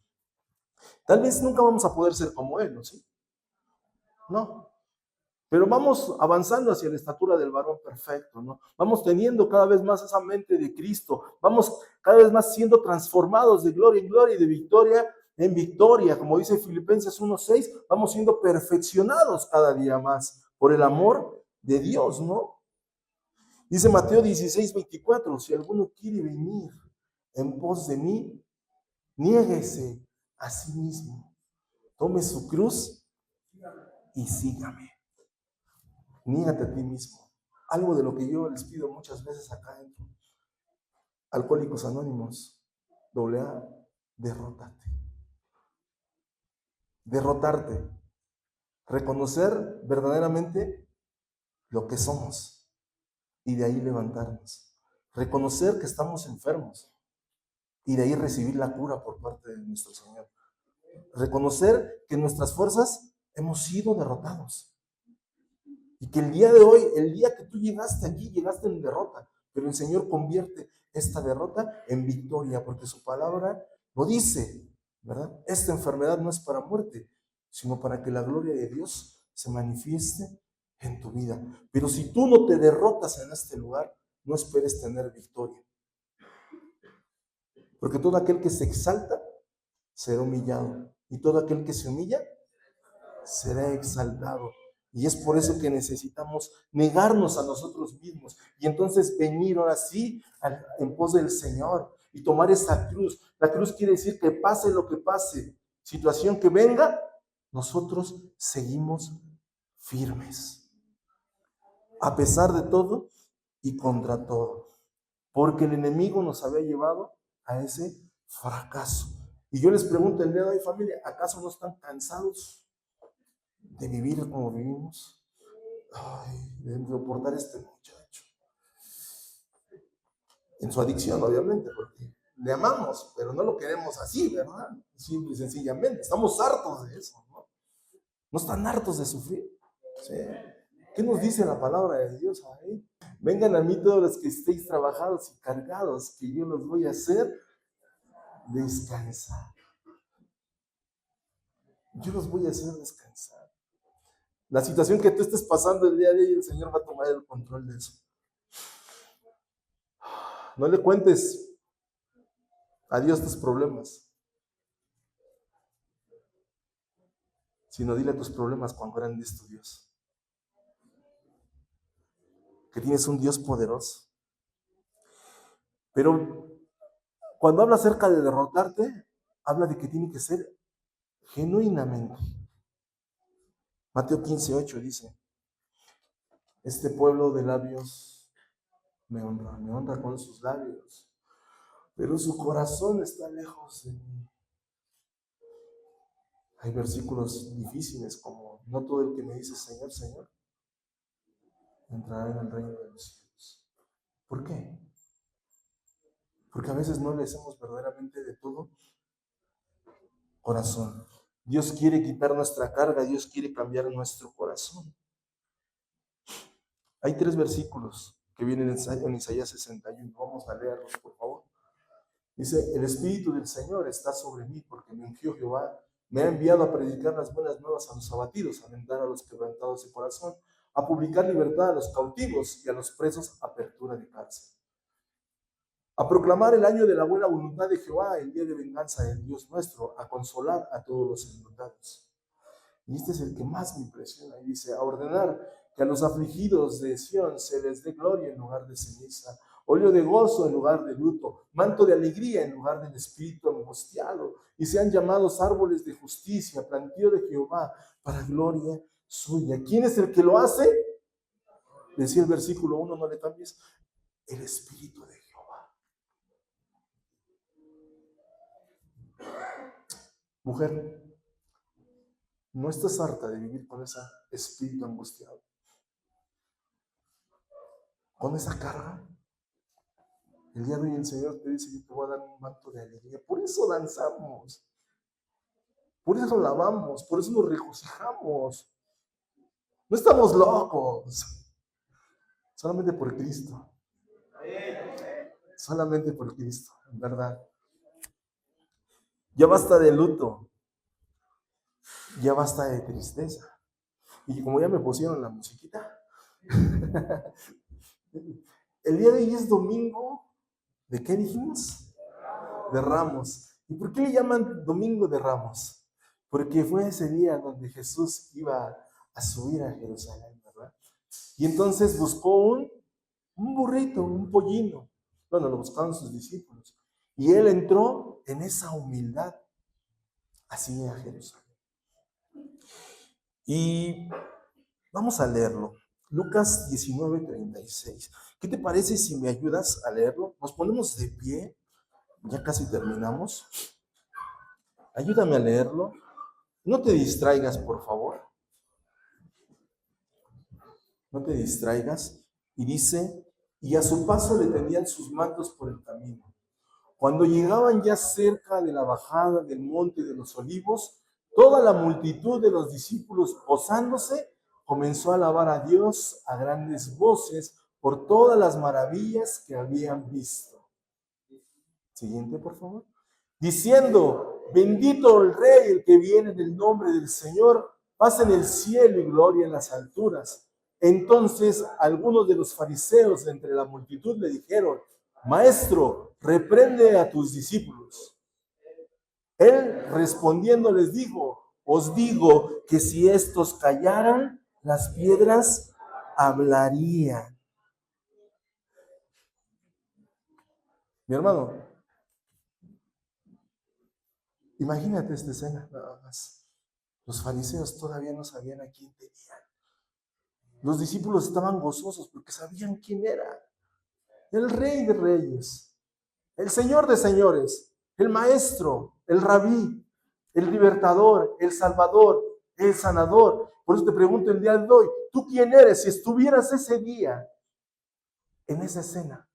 Tal vez nunca vamos a poder ser como Él, ¿no? ¿Sí? No. Pero vamos avanzando hacia la estatura del varón perfecto, ¿no? Vamos teniendo cada vez más esa mente de Cristo. Vamos cada vez más siendo transformados de gloria en gloria y de victoria en victoria. Como dice Filipenses 1:6, vamos siendo perfeccionados cada día más por el amor de Dios, ¿no? Dice Mateo 16:24, si alguno quiere venir en pos de mí, niéguese a sí mismo, tome su cruz y sígame. Niégate a ti mismo. Algo de lo que yo les pido muchas veces acá dentro. Alcohólicos Anónimos, AA, derrótate. Derrotarte. Reconocer verdaderamente lo que somos y de ahí levantarnos. Reconocer que estamos enfermos y de ahí recibir la cura por parte de nuestro Señor. Reconocer que nuestras fuerzas hemos sido derrotados. Y que el día de hoy, el día que tú llegaste aquí, llegaste en derrota. Pero el Señor convierte esta derrota en victoria, porque su palabra lo dice, ¿verdad? Esta enfermedad no es para muerte, sino para que la gloria de Dios se manifieste en tu vida. Pero si tú no te derrotas en este lugar, no esperes tener victoria. Porque todo aquel que se exalta será humillado, y todo aquel que se humilla será exaltado. Y es por eso que necesitamos negarnos a nosotros mismos y entonces venir ahora sí en pos del Señor y tomar esa cruz. La cruz quiere decir que pase lo que pase, situación que venga, nosotros seguimos firmes, a pesar de todo y contra todo, porque el enemigo nos había llevado a ese fracaso. Y yo les pregunto el día de hoy, familia, ¿acaso no están cansados de vivir como vivimos? Ay, de soportar este muchacho en su adicción, obviamente, porque le amamos, pero no lo queremos así, ¿verdad? Simple y sencillamente, estamos hartos de eso, ¿no? ¿No están hartos de sufrir? ¿Sí? ¿Qué nos dice la palabra de Dios ahí? Vengan a mí todos los que estéis trabajados y cargados, que yo los voy a hacer descansar. Yo los voy a hacer descansar. La situación que tú estés pasando el día de hoy, el Señor va a tomar el control de eso. No le cuentes a Dios tus problemas, sino dile tus problemas cuán grande es tu Dios. Que tienes un Dios poderoso. Pero cuando habla acerca de derrotarte, habla de que tiene que ser genuinamente. Mateo 15:8 dice, este pueblo de labios me honra con sus labios, pero su corazón está lejos de mí. Hay versículos difíciles como, no todo el que me dice Señor, Señor, entrará en el reino de los cielos. ¿Por qué? Porque a veces no le hacemos verdaderamente de todo corazón. Dios quiere quitar nuestra carga, Dios quiere cambiar nuestro corazón. Hay 3 versículos que vienen en Isaías 61. Vamos a leerlos, por favor. Dice, el Espíritu del Señor está sobre mí porque me ungió Jehová. Me ha enviado a predicar las buenas nuevas a los abatidos, a alentar a los quebrantados de corazón, a publicar libertad a los cautivos y a los presos apertura de cárcel. A proclamar el año de la buena voluntad de Jehová, el día de venganza del Dios nuestro, a consolar a todos los enlutados. Y este es el que más me impresiona. Y dice, a ordenar que a los afligidos de Sión se les dé gloria en lugar de ceniza, óleo de gozo en lugar de luto, manto de alegría en lugar del espíritu angustiado, y sean llamados árboles de justicia, plantío de Jehová, para gloria suya. ¿Quién es el que lo hace? Decía el versículo 1, no le cambies, el Espíritu de Jehová. Mujer, ¿no estás harta de vivir con ese espíritu angustiado? ¿Con esa carga? El día de hoy el Señor te dice, yo te voy a dar un manto de alegría. Por eso danzamos. Por eso alabamos. Por eso nos regocijamos. No estamos locos. Solamente por Cristo. Solamente por Cristo, en verdad. Ya basta de luto. Ya basta de tristeza. Y como ya me pusieron la musiquita, el día de hoy es domingo. ¿De qué dijimos? De Ramos. ¿Y por qué le llaman Domingo de Ramos? Porque fue ese día donde Jesús iba a subir a Jerusalén, ¿verdad? Y entonces buscó un burrito, un pollino. Bueno, lo buscaban sus discípulos. Y él entró en esa humildad así a Jerusalén. Y vamos a leerlo. Lucas 19:36. ¿Qué te parece si me ayudas a leerlo? Nos ponemos de pie. Ya casi terminamos. Ayúdame a leerlo. No te distraigas, por favor. No te distraigas. Y dice, y a su paso le tendían sus mantos por el camino. Cuando llegaban ya cerca de la bajada del monte de los olivos, toda la multitud de los discípulos posándose comenzó a alabar a Dios a grandes voces por todas las maravillas que habían visto. Siguiente, por favor. Diciendo, bendito el Rey, el que viene en el nombre del Señor, paz en el cielo y gloria en las alturas. Entonces algunos de los fariseos de entre la multitud le dijeron, Maestro, reprende a tus discípulos. Él respondiendo les dijo, os digo que si estos callaran, las piedras hablarían. Mi hermano, imagínate esta escena nada más. Los fariseos todavía no sabían a quién tenían. Los discípulos estaban gozosos porque sabían quién era. El Rey de Reyes, el Señor de Señores, el Maestro, el Rabí, el Libertador, el Salvador, el Sanador. Por eso te pregunto el día de hoy, ¿tú quién eres? Si estuvieras ese día en esa escena,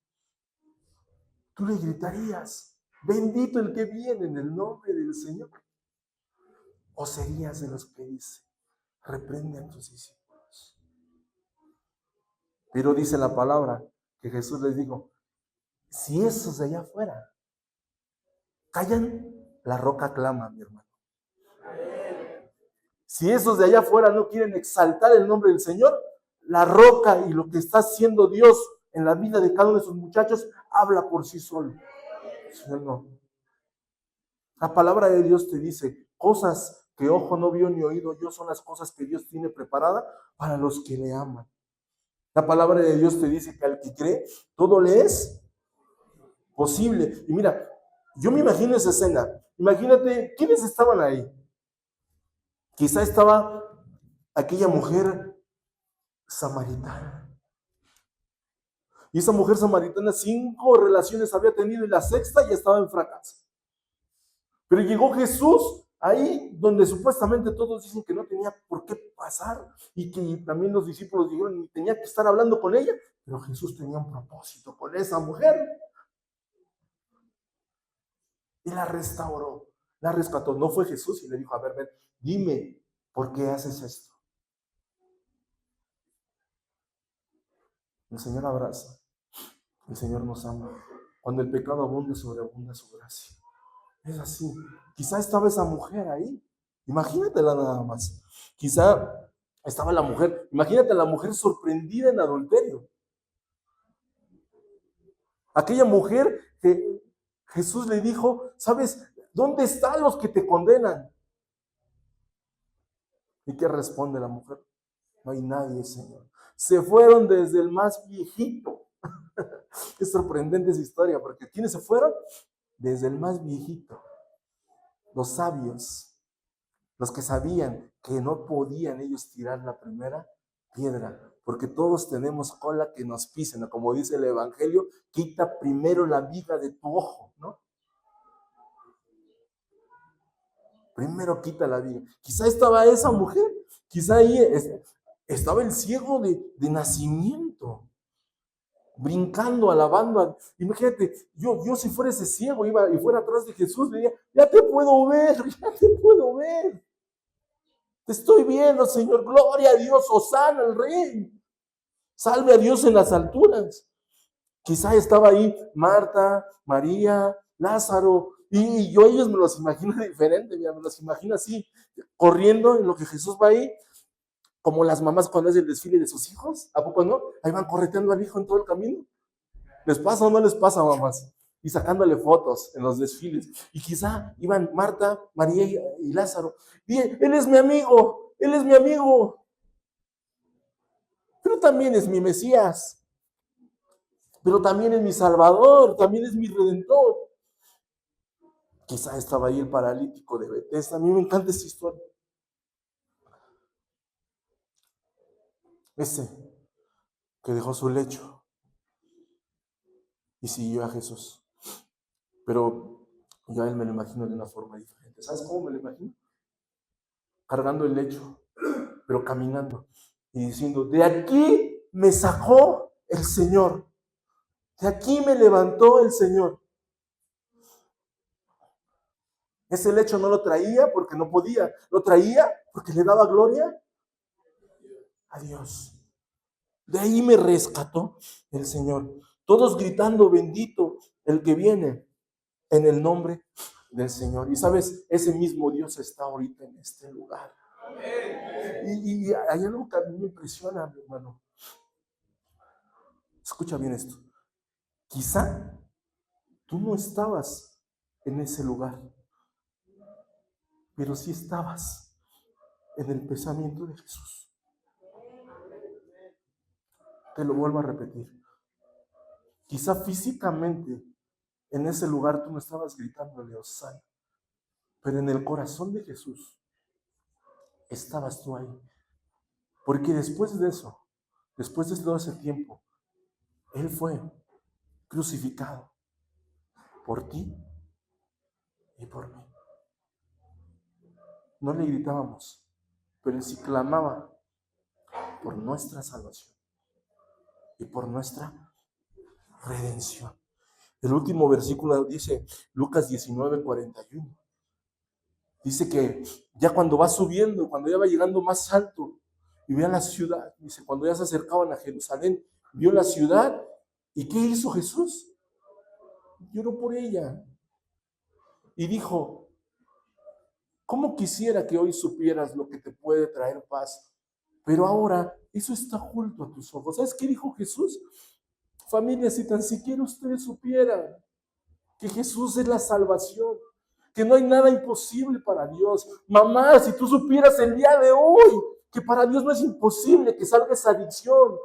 tú le gritarías, bendito el que viene en el nombre del Señor. ¿O serías de los que dice, reprende a tus discípulos? Pero dice la palabra que Jesús les dijo, si esos de allá afuera callan, la roca clama, mi hermano. Si esos de allá afuera no quieren exaltar el nombre del Señor, la roca y lo que está haciendo Dios en la vida de cada uno de esos muchachos habla por sí solo. No. La palabra de Dios te dice, cosas que ojo no vio ni oído yo son las cosas que Dios tiene preparada para los que le aman. La palabra de Dios te dice que al que cree, todo le es posible. Y mira, yo me imagino esa escena. Imagínate, ¿quiénes estaban ahí? Quizá estaba aquella mujer samaritana. Y esa mujer samaritana 5 relaciones había tenido y la sexta ya estaba en fracaso. Pero llegó Jesús ahí donde supuestamente todos dicen que no tenía por qué pasar y que también los discípulos dijeron que tenía que estar hablando con ella, pero Jesús tenía un propósito con esa mujer y la restauró, la rescató. No fue Jesús y le dijo, a ver, ven, dime, ¿por qué haces esto? El Señor abraza, el Señor nos ama. Cuando el pecado abunde, sobreabunda su gracia. Es así. Quizá estaba esa mujer ahí. Imagínatela nada más. Quizá estaba la mujer. Imagínate a la mujer sorprendida en adulterio. Aquella mujer que Jesús le dijo, ¿sabes? ¿Dónde están los que te condenan? ¿Y qué responde la mujer? No hay nadie, Señor. Se fueron desde el más viejito. Es sorprendente esa historia, porque ¿quiénes se fueron? Desde el más viejito. Los sabios, los que sabían que no podían ellos tirar la primera piedra, porque todos tenemos cola que nos pisen, ¿no? Como dice el Evangelio, quita primero la viga de tu ojo, ¿no? Primero quita la viga. Quizá estaba esa mujer, quizá ahí estaba el ciego de nacimiento, brincando, alabando. Imagínate, yo si fuera ese ciego, iba y fuera atrás de Jesús, le diría, ya te puedo ver, ya te puedo ver. Te estoy viendo, Señor. Gloria a Dios, hosana al Rey. Salve a Dios en las alturas. Quizá estaba ahí Marta, María, Lázaro, y yo ellos me los imagino diferente, me los imagino así, corriendo en lo que Jesús va ahí, como las mamás cuando hacen el desfile de sus hijos, ¿a poco no? Ahí van correteando al hijo en todo el camino. ¿Les pasa o no les pasa, mamás? Y sacándole fotos en los desfiles. Y quizá iban Marta, María y Lázaro. Y él es mi amigo, él es mi amigo. Pero también es mi Mesías. Pero también es mi Salvador, también es mi Redentor. Quizá estaba ahí el paralítico de Betesda. A mí me encanta esta historia. Ese que dejó su lecho y siguió a Jesús. Pero yo a él me lo imagino de una forma diferente. ¿Sabes cómo me lo imagino? Cargando el lecho, pero caminando y diciendo, de aquí me sacó el Señor. De aquí me levantó el Señor. Ese lecho no lo traía porque no podía, lo traía porque le daba gloria a Dios. De ahí me rescató el Señor. Todos gritando, bendito el que viene en el nombre del Señor. Y sabes, ese mismo Dios está ahorita en este lugar. Y hay algo que a mí me impresiona, mi hermano. Escucha bien esto. Quizá tú no estabas en ese lugar, pero sí estabas en el pensamiento de Jesús. Te lo vuelvo a repetir. Quizá físicamente en ese lugar tú no estabas gritándole Hosana, pero en el corazón de Jesús estabas tú ahí. Porque después de eso, después de todo ese tiempo, Él fue crucificado por ti y por mí. No le gritábamos, pero Él sí clamaba por nuestra salvación y por nuestra redención. El último versículo dice, Lucas 19:41. Dice que ya cuando va subiendo, cuando ya va llegando más alto y ve a la ciudad, dice, cuando ya se acercaban a Jerusalén, vio la ciudad. ¿Y qué hizo Jesús? Lloró por ella y dijo, ¿cómo quisiera que hoy supieras lo que te puede traer paz? Pero ahora eso está oculto a tus ojos. ¿Sabes qué dijo Jesús? Familia, si tan siquiera ustedes supieran que Jesús es la salvación, que no hay nada imposible para Dios. Mamá, si tú supieras el día de hoy que para Dios no es imposible que salga esa adicción.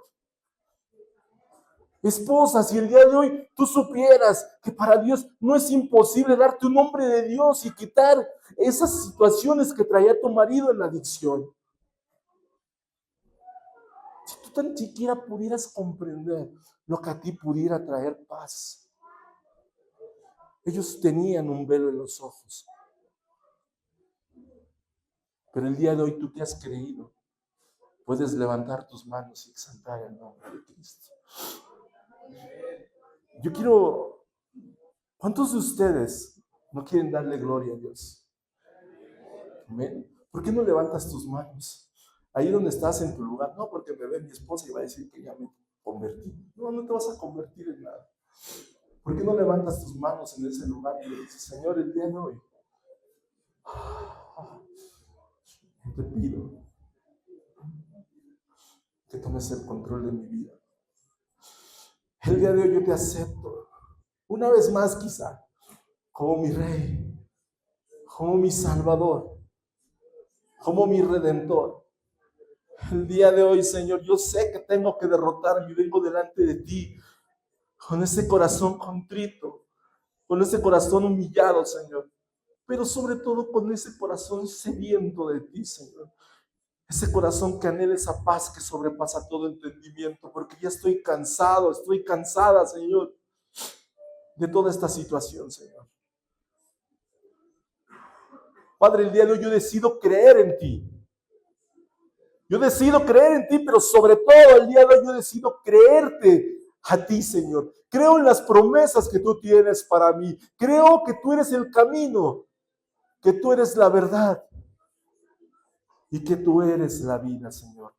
Esposa, si el día de hoy tú supieras que para Dios no es imposible darte un nombre de Dios y quitar esas situaciones que traía tu marido en la adicción. Si tú tan siquiera pudieras comprender lo que a ti pudiera traer paz. Ellos tenían un velo en los ojos. Pero el día de hoy tú que has creído, puedes levantar tus manos y exaltar el nombre de Cristo. Yo quiero, ¿cuántos de ustedes no quieren darle gloria a Dios? ¿Amén? ¿Por qué no levantas tus manos? Ahí donde estás en tu lugar, no porque me ve mi esposa y va a decir que ya me convertí. No, no te vas a convertir en nada. ¿Por qué no levantas tus manos en ese lugar y le dices, Señor, el día de hoy, te pido que tomes el control de mi vida? El día de hoy yo te acepto, una vez más quizá, como mi Rey, como mi Salvador, como mi Redentor. El día de hoy, Señor, yo sé que tengo que derrotarme y vengo delante de ti con ese corazón contrito, con ese corazón humillado, Señor, pero sobre todo con ese corazón sediento de ti, Señor. Ese corazón que anhela esa paz que sobrepasa todo entendimiento, porque ya estoy cansado, estoy cansada, Señor, de toda esta situación, Señor. Padre, el día de hoy yo decido creer en ti. Yo decido creer en ti, pero sobre todo el día de hoy yo decido creerte a ti, Señor. Creo en las promesas que tú tienes para mí. Creo que tú eres el camino, que tú eres la verdad y que tú eres la vida, Señor.